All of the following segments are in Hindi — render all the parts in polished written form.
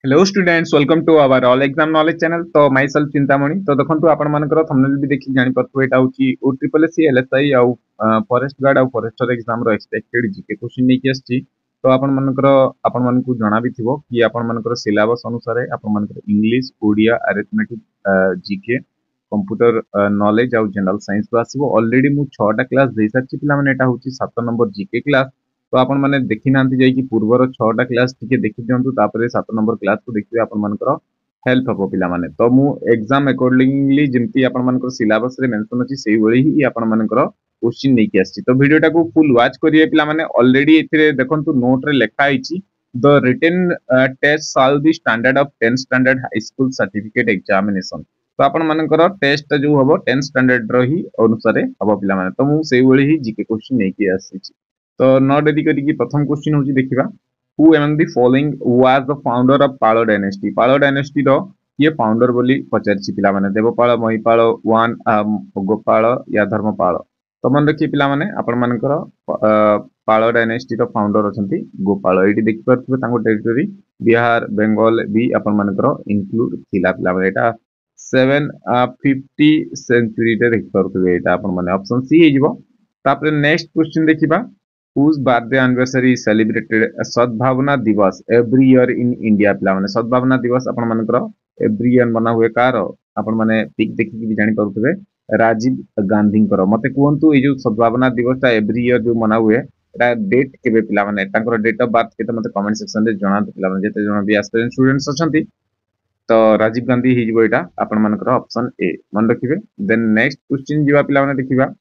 Hello students welcome to our all exam knowledge channel. तो माई सेल्फ चिंतामणि। तो देखो आपण मानकर थंबनेल भी देखि जानि परथु एटा होची OSSC LSI आउ फॉरेस्ट गार्ड आउ फॉरेस्टर एग्जाम रो एक्सपेक्टेड जीके क्वेश्चन नेकी आछि। तो आपण मानकु जणा भी थिबो कि आपण मानकर सिलेबस अनुसार आपण मानकर English Odia arithmetic GK computer knowledge आउ जनरल साइंस तो आसीबो। ऑलरेडी मु 6टा क्लास देई साची पिला माने एटा होची 7 नंबर जीके क्लास। तो आपण माने देखि नांती जाई कि पूर्वर 6टा क्लास टिके देखि दियंतु तापरे 7 नंबर क्लास को देखिबे आपण मानकर हेल्प हबो पिला माने। तो मु एग्जाम अकॉर्डिंगली जेंति आपण मानकर सिलेबस रे मेंशन अछि सेही वळी ही आपण मानकर क्वेश्चन नेकी आछि। तो वीडियोटा को फुल वॉच करिए पिला माने। ऑलरेडी एथिरे देखंतु नोट रे लेखा आइछि the written test shall be standard of 10th standard high school certificate examination. तो आपण मानकर टेस्ट जो हबो 10th स्टैंडर्ड रो ही अनुसार हबो पिला माने। तो मु सेही वळी ही जीके क्वेश्चन नेकी आछि। तो न डेरी करी प्रथम क्वेश्चन होची देखिबा who among the following was the founder of Pala dynasty. Pala dynasty रो ये फाउंडर बोली पचारछि पिला माने। देवपाल महिपाल वन गोपाल या धर्मपाल। तो मन रखी पिला माने आपण मानकर पाल डायनेस्टी रो फाउंडर अछंती गोपाल। एटी देखि परथबे तांको टेरिटरी बिहार बेंगल भी आपण मानकर इंक्लूड थिला पिला माने। एटा 750 सेंचुरी रे देखि परथबे। एटा आपण माने ऑप्शन सी हे जिवो। तापरे नेक्स्ट क्वेश्चन देखिबा whose birthday anniversary is celebrated as सद्भावना दिवस every year in India पिला माने। सद्भावना दिवस आपण मानकर every year मना हुए कार आपण माने पिक देखि कि जानि परथबे राजीव गांधी कर। मते कोहंतु ए जो सद्भावना दिवस ता every year जो मना हुए एटा डेट केबे पिला माने तांकर डेट ऑफ बर्थ केते मते कमेंट सेक्शन रे जणांत पिला माने। जेते जण भी एस्पिरेंट स्टूडेंट्स अछंती तो राजीव गांधी ही जिवो एटा आपण मानकर ऑप्शन ए मन रखिबे। देन नेक्स्ट क्वेश्चन जिवा पिला माने देखिबा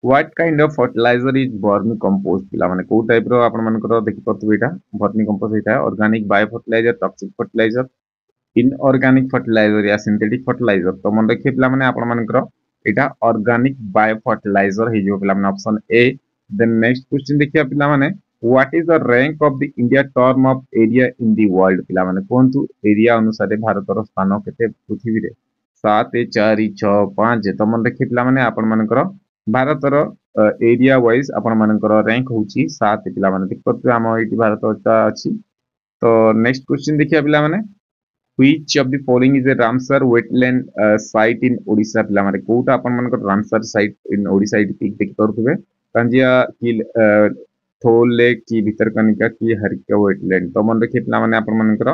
what kind of fertiliser is vermicompost पिला माने। को टाइप रो आपण मानकर देखि परथबे एटा वर्मी कंपोस्ट एटा organic bio fertiliser toxic fertiliser inorganic fertiliser या सिंथेटिक फर्टिलाइजर। तो मन रखिए पिला माने आपण मानकर एटा ऑर्गेनिक बायो फर्टिलाइजर हे जो पिला माने option A. Then next question देखिया पिला माने what is the rank of the India term of area in the world पिला माने। कोनतु एरिया अनुसार भारत रो स्थान केते पृथ्वी रे 7 4 6 5। तो मन रखिए पिला माने आपण मानकर भारतर एरिया वाइज आपण मानकर रैंक होची 7 पिला माने। देखत हम एटी भारत अछि। तो नेक्स्ट क्वेश्चन देखिया पिला माने which of the following is a Ramsar wetland site in Odisha पिला माने। कोटा आपण मानकर रामसर साइट इन ओडिशा इट पिक देखि परथबे कांजिया की थोले की भितरकनिका की हरिका वेटलैंड। तो मन रखिए पिला माने आपण मानकर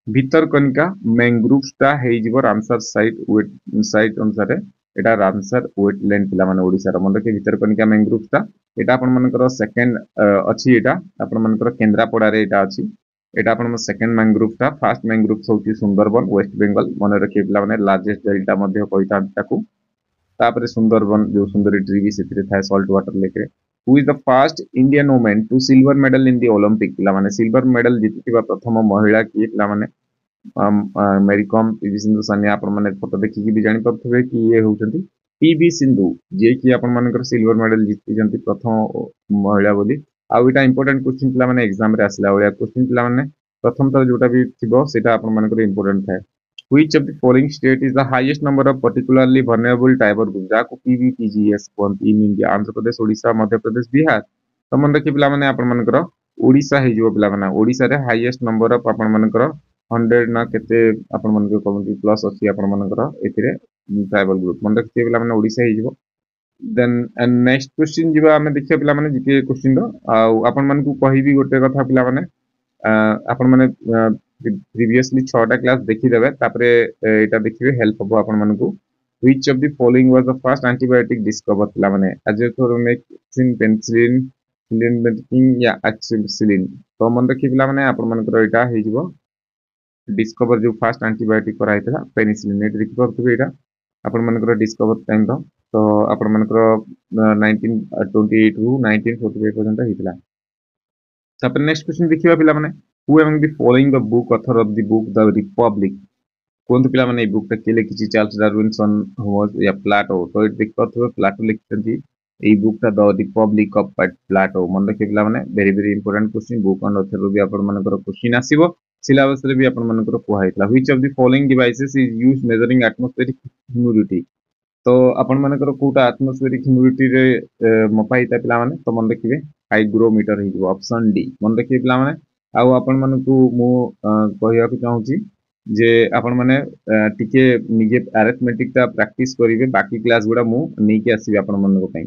भितरकनिका मैंग्रोव्स ता हे जिवो रामसर साइट अनुसार एटा रामसर वेटलैंड पिला माने ओडिसा रो। मन रखिए भितरकनिका मैंग्रोव्स ता एटा आपण मानकर सेकंड अछि। एटा आपण मानकर केंद्रापड़ा रे एटा अछि। एटा आपण सेकंड मैंग्रोव ता फर्स्ट मैंग्रोव होची सुंदरबन वेस्ट बेंगल। मन रखिए पिला माने लार्जेस्ट डेल्टा मध्ये कहिता ताकू। तापरे सुंदरबन जो सुंदरी ट्री भी सेतिरे थाए सॉल्ट वाटर लेक रे। Who is the first Indian women to silver medal in the Olympic पिला माने। सिल्वर मेडल जीतिबा प्रथम महिला की पिला माने मेरी कॉम पीवी सिंधु सानिया। आपण माने फोटो देखि भी जानि परथबे कि ये होउचंती पीवी सिंधु जे कि आपण मानकर सिल्वर मेडल जीति जंती प्रथम महिला बोली। आ एटा इंपोर्टेंट क्वेश्चन पिला माने एग्जाम रे आसला ओया क्वेश्चन पिला माने प्रथम तर जोटा भी थिबो सेटा आपण मानकर इंपोर्टेंट थाए। Which of the following state is the highest number of particularly vulnerable tribal group जाको PVTGs कोंती in India. Andhra Pradesh Odisha Madhya Pradesh Bihar. तो मन रखि पिला माने आपण मानकर ओडिशा हे जो पिला माने ओडिशा रे हाईएस्ट नंबर ऑफ आपण मानकर 100 ना केते आपण मानकर कम्युनिटी प्लस अछि आपण मानकर एथिरे ट्राइबल ग्रुप। मन रखि पिला माने ओडिशा हे जो। देन नेक्स्ट क्वेश्चन जिबा हमें देखिया पिला माने जीके क्वेश्चन रो आपण मानकु कहिबी गोटे कथा पिला माने आपण माने प्रीवियसली 6टा क्लास देखि देबे तापरे एटा देखिबे हेल्प हबो आपण मानकु। Which of the following was the first antibiotic discover पिला माने अजथ्रोमेक्सिन पेनिसिलिन फिलिनबेटिन या एक्सिसिलिन। तो मन रखि पिला माने आपण मानकर एटा हे जिवो डिस्कवर जो फर्स्ट एंटीबायोटिक करा हेतला पेनिसिलिन। एटा देखि परथबे एटा आपण मानकर डिस्कवर टाइम रो। तो आपण मानकर 1928 रु 1945 पर्यंत हेतला। तापर नेक्स्ट क्वेश्चन देखिबा पिला माने who among the following the book author of the book the Republic. कोन पिला माने ए बुक ता के लिखिछि चार्ल्स डार्विन सन वाज या प्लेटो। तो एट देख परथबे प्लेटो लिखिछंती ए बुक ता द रिपब्लिक ऑफ प्लेटो। मन रखि पिला माने very very important question book on author भी आपण मानकर क्वेश्चन आसीबो सिलेबस रे भी आपण मानकर कोहा हेतला। Which of the following devices is used measuring atmospheric humidity. तो आपण मानकर कोटा एटमॉस्फेरिक ह्यूमिडिटी रे मपाइता पिला माने। तो मन रखिबे हाइग्रोमीटर ही ऑप्शन डी। मन रखिए पिला माने आउ आपण मानकु मु कहिया को चाहूची जे आपण माने टिके निजे अरिथमेटिक ता प्रैक्टिस करिवे बाकी क्लास गुडा मु नै के आसीबे आपण मानको पई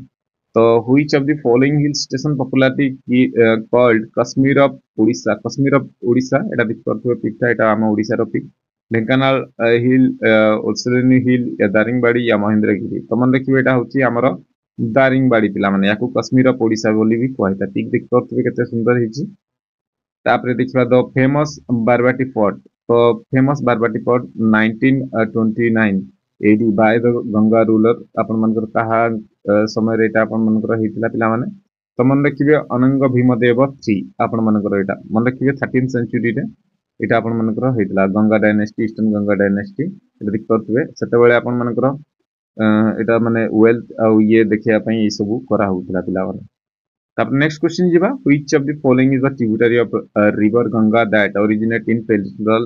तो which of the following hill station popularity called Kashmir of Odisha एटा दिखतो पिकटा एटा हम ओडिसा रो पिक ढेंकानाल हिल ओसरेनी हिल या दारिंगबाड़ी या महेंद्रगिरी तो मन देखिबे एटा होची हमर दारिंगबाड़ी पिला माने याकू कश्मीर ऑफ ओडिशा बोली भी कहता पिक दिखतो केते सुंदर हिची तापरे देखिबा द फेमस बारबाटी फोर्ट तो famous Barabati fort 1929 AD by the Ganga ruler आपण मनकर कहा समय रे एटा आपण मनकर हेतिला पिला माने तो मन देखिबे अनंग भीमदेव 3 आपण मनकर एटा मन देखिबे 13th सेंचुरी रे एटा आपण मनकर हेतिला Ganga dynasty eastern Ganga dynasty एटा दिखतुवे सेते बेले आपण मनकर एटा माने वेल्थ आ ये देखिया पई ई सब करा होतिला पिला माने नेक्स्ट क्वेश्चन जीवा which of the following is a tributary of river Ganga that originate in peninsular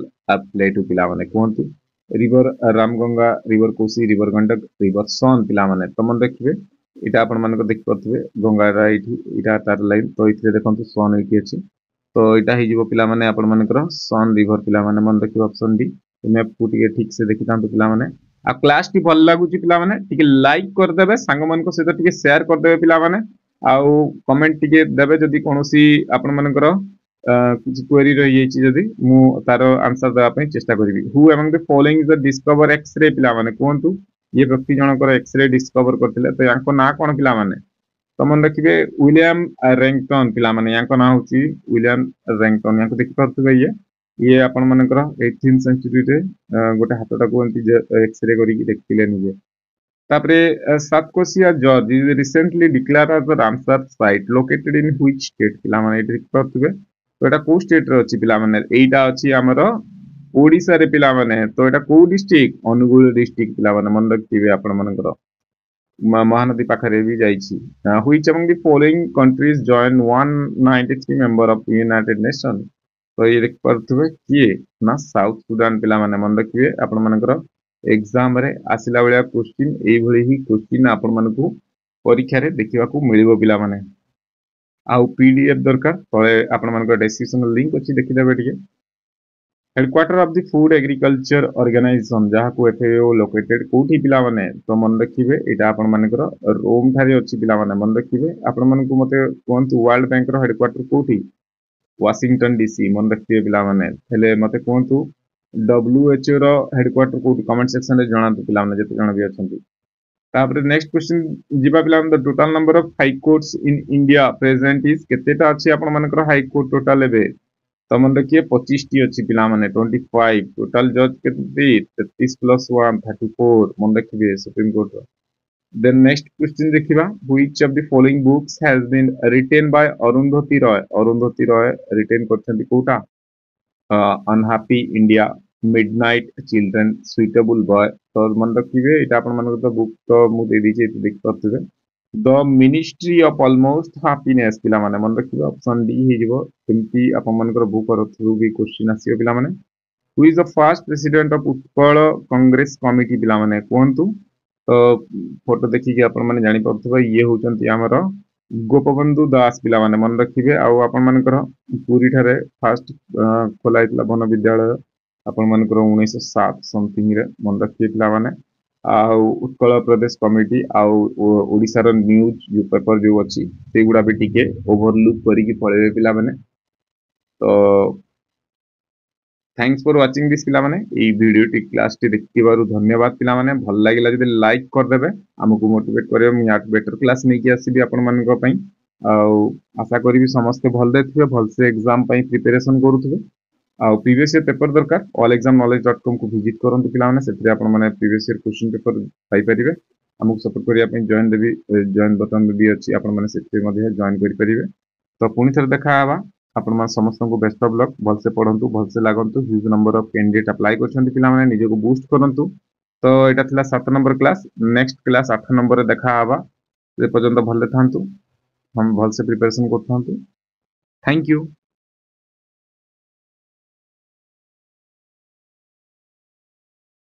plateau पिला माने कोंतु river Ramganga river Kosi river Gandak river Son पिला माने तमन देखिबे इटा आपण मानको देखि परथबे गंगा राइट इटा तार लाइन तो इथले देखंतु सोन एठी अछि तो इटा हि जीवो पिला माने आपण मानकर सोन रिवर पिला माने मन देखिबो ऑप्शन डी मैप को टिके ठीक से देखि तांतु पिला माने आ क्लास टी भल लागुची पिला माने टिके लाइक कर देबे संग मानको से टिके शेयर कर देबे पिला माने आउ कमेंट टिके देबे जदि कोनोसी आपण मानकर किछि क्वेरी रहि जाइछि जदि मु तार आंसर देबा पई चेष्टा करिवि who among the following is the discover X-ray पिला माने कोंतु ये व्यक्ति जनकर एक्स-रे डिस्कवर करथिले तो यांको ना कोन पिला माने तो मन देखिबे विलियम रैंगटन पिला माने यांको ना होछि विलियम रैंगटन यांको देखि परथबे ये आपण मानकर 18th सेंचुरी रे गोटे हातटा को एंती एक्स-रे करी देखथिले निजे तापरे Satkosia gorge is recently declare as the Ramsar site located in which state पिला माने एठी करथबे तो एटा को स्टेट रे अछि पिला माने एटा अछि हमर ओडिसा रे पिला माने तो एटा को डिस्ट्रिक्ट अनुगुल डिस्ट्रिक्ट पिला माने मन रखिबे आपण मानकर महानदी पाखरे भी जाइछि which among the following countries join 193 member of united nation तो ये देख परथबे किए ना साउथ सुडान पिला माने मन रखिबे आपण मानकर एग्जाम रे आसिला बेला क्वेश्चन एई भली ही क्वेश्चन आपण मानकू परीक्षा रे देखिबा को मिलिबो पिला माने आउ पीडीएफ दरकार तळे आपण मानकर डिस्क्रिप्शन लिंक अछि देखि देबे टिके headquarter of the food agriculture organisation जहा को एफएओ लोकेटेड कोठी पिला माने तो मन रखिबे एटा आपण मानकर रोम थारे अछि पिला माने मन रखिबे आपण मानकू मते कोंतु वर्ल्ड बैंक रो हेडक्वार्टर कोठी वाशिंगटन डीसी मन रखिबे पिला माने हेले मते कोंतु WHO रो हेडक्वार्टर को कमेंट सेक्शन रे जणातु पिला माने जते जण भी अछंती तापर नेक्स्ट क्वेश्चन जिबा पिला the total number of high courts in India present is केतेटा अछि आपण मानकर हाई कोर्ट टोटल एबे तो मन देखिए 25 टी अछि पिला माने 25 टोटल जज केते 33 प्लस 1 34 मन देखिबे सुप्रीम कोर्ट रो देन नेक्स्ट क्वेश्चन देखिबा which of the following books has been written by Arundhati Roy written करछंती कोटा unhappy India midnight children suitable boy तो मन रखिबे एटा आपण मानक तो बुक तो मु दे दिजे देख परथबे the ministry of almost happiness पिला माने मन रखिबे ऑप्शन डी हे जिवो केमती आपण मानकर बुक और थ्रू भी क्वेश्चन आसीयो पिला माने who is the first president of Utkal Congress committee पिला माने कोंतु तो फोटो देखि के आपण माने जानि परथबे ये होचंती हमर गोपबंधु दास पिला माने मन रखिबे आ आपण मानकर पूरी ठारे फर्स्ट खोला इतला वन विद्यालय आपण मानकर 1907 समथिंग रे मन रखिबे पिला माने आ उत्कल प्रदेश कमिटी आ ओडिसा रो न्यूज जो पेपर जो अछि सेगुडा भी टिके ओवरलुक करी के पळेबे पिला माने तो थैंक्स फॉर वाचिंग दिस पिला माने ए वीडियो टी क्लास टी देखिबारु धन्यवाद पिला माने भल लागिला जदि लाइक कर देबे हमकु मोटिवेट करबे मु याट बेटर क्लास नै कि आसीबी आपण मानक पई आ आशा करिवि समस्त भल देथिबे भल से एग्जाम पई प्रिपरेशन करूथिबे आ प्रीवियस ईयर पेपर दरकार allexamknowledge.com को विजिट करंतु पिला माने सेतरे आपण माने प्रीवियस ईयर क्वेश्चन पेपर पाई परिबे हमकु सपोर्ट करिया पई जॉइन बटन भी अछि आपण माने सेतरे मध्ये जॉइन करि परिबे तो पुनी थर देखा आबा आपण मान समस्त को बेस्ट ऑफ लक भल से पढंतु भल से लागंतु huge number of candidate apply करछंती पिला माने निजे को बूस्ट करंतु तो एटा थिला 7 number class next class 8 number रे देखा आबा से पर्यंत भल थांतु हम भल से प्रिपरेशन करथांतु थैंक यू।